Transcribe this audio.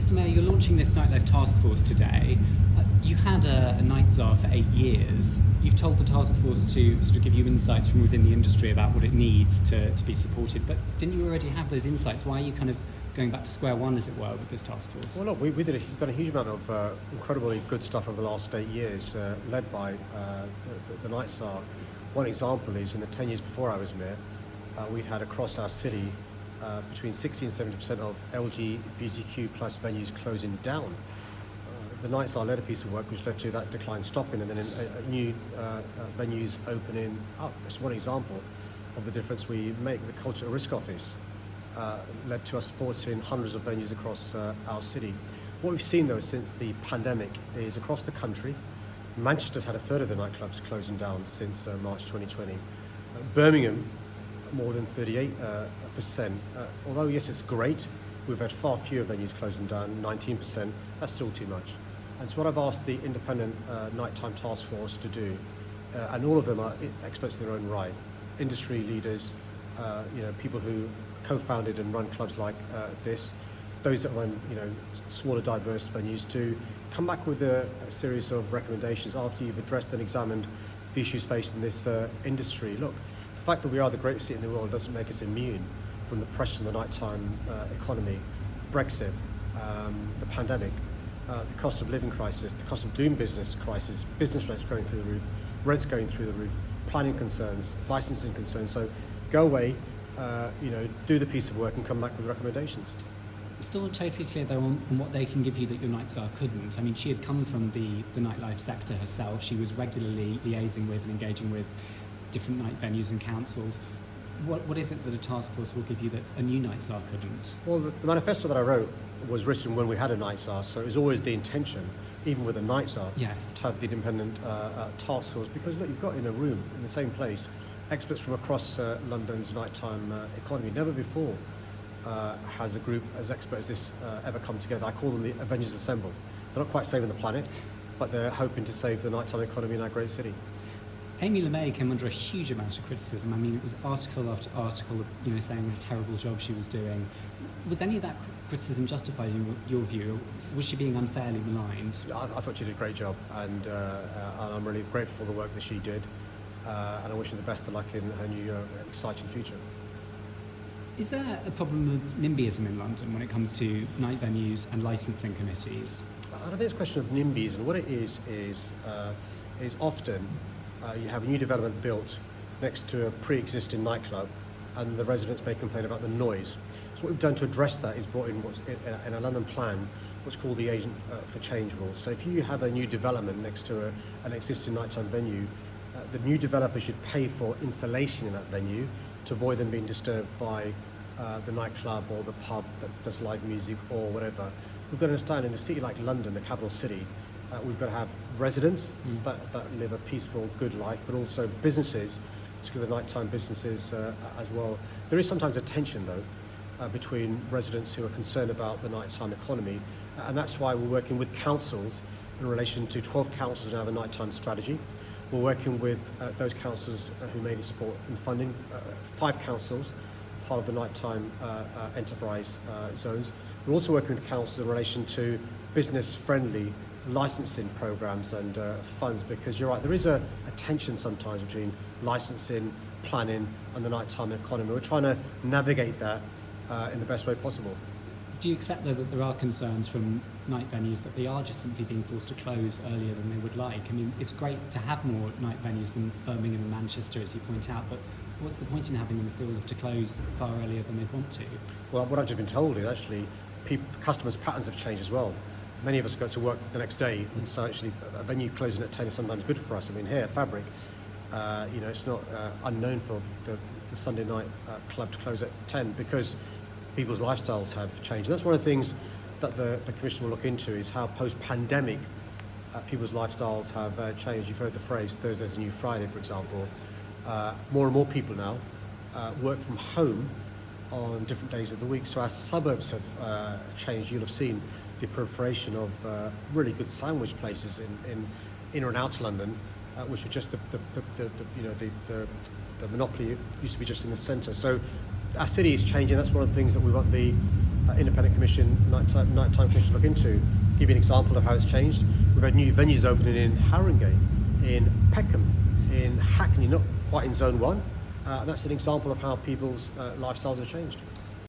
Mr. Mayor, you're launching this Nightlife task force today. You had a night czar for 8 years. You've told the task force to sort of give you insights from within the industry about what it needs to be supported, but didn't you already have those insights? Why are you kind of going back to square one, as it were, with this task force? Well, look, we've done a huge amount of incredibly good stuff over the last 8 years, led by the night czar. One example is in the 10 years before I was mayor, we'd had across our city between 60 and 70% of LGBTQ plus venues closing down. The night czar led a piece of work which led to that decline stopping, and then new venues opening up. It's one example of the difference we make. The Culture at Risk Office led to us supporting hundreds of venues across our city. What we've seen though since the pandemic is across the country, Manchester's had a third of the nightclubs closing down since March 2020. Birmingham, more than 38%. Although yes, it's great, we've had far fewer venues closing down, 19%. That's still too much. And so what I've asked the independent nighttime task force to do, and all of them are experts in their own right, industry leaders, people who co-founded and run clubs like this, those that run smaller diverse venues, to come back with a series of recommendations after you've addressed and examined the issues facing this industry. Look, the fact that we are the greatest city in the world doesn't make us immune from the pressures of the nighttime economy, Brexit, the pandemic, the cost of living crisis, the cost of doing business crisis, business rates going through the roof, rents going through the roof, planning concerns, licensing concerns. So go away, do the piece of work and come back with recommendations. I'm still not totally clear though on what they can give you that your night czar couldn't. I mean, she had come from the nightlife sector herself. She was regularly liaising with and engaging with different night venues and councils. What is it that a task force will give you that a new night czar couldn't? Well, the manifesto that I wrote was written when we had a night czar, so it was always the intention, even with a night czar, yes, to have the independent task force, because look, you've got in a room, in the same place, experts from across London's nighttime economy. Never before has a group as expert as this ever come together. I call them the Avengers Assemble. They're not quite saving the planet, but they're hoping to save the nighttime economy in our great city. Amy LeMay came under a huge amount of criticism. I mean, it was article after article, saying what a terrible job she was doing. Was any of that criticism justified in your view? Was she being unfairly maligned? I thought she did a great job, and I'm really grateful for the work that she did, and I wish her the best of luck in her new exciting future. Is there a problem of NIMBYism in London when it comes to night venues and licensing committees? I don't think it's a question of NIMBYs, and what it is often you have a new development built next to a pre-existing nightclub, and the residents may complain about the noise. So what we've done to address that is brought in in a London plan what's called the Agent for Change rules. So if you have a new development next to an existing nighttime venue, the new developer should pay for installation in that venue to avoid them being disturbed by the nightclub or the pub that does live music or whatever. We've got to understand, in a city like London, the capital city, we've got to have residents that live a peaceful, good life, but also businesses, particularly the nighttime businesses as well. There is sometimes a tension, though, between residents who are concerned about the nighttime economy, and that's why we're working with councils in relation to 12 councils now have a nighttime strategy. We're working with those councils who may need support and funding, 5 councils, part of the nighttime enterprise zones. We're also working with councils in relation to business-friendly licensing programs and funds, because you're right, there is a tension sometimes between licensing, planning and the nighttime economy. We're trying to navigate that in the best way possible. Do you accept though that there are concerns from night venues that they are just simply being forced to close earlier than they would like? I mean, it's great to have more night venues than Birmingham and Manchester, as you point out, but what's the point in having them feel to close far earlier than they want to? Well, what I've just been told is actually customers' patterns have changed as well. Many of us go to work the next day, and so actually a venue closing at 10 is sometimes good for us. I mean, here at Fabric, it's not unknown for the Sunday night club to close at 10 because people's lifestyles have changed. And that's one of the things that the Commission will look into, is how post-pandemic people's lifestyles have changed. You've heard the phrase Thursday's a new Friday, for example. More and more people now work from home on different days of the week. So our suburbs have changed. You'll have seen the proliferation of really good sandwich places in and out London, which were just the monopoly used to be just in the centre. So our city is changing. That's one of the things that we want the independent commission, nighttime commission look into. Give you an example of how it's changed. We've had new venues opening in Harringay, in Peckham, in Hackney, not quite in Zone 1. That's an example of how people's lifestyles have changed.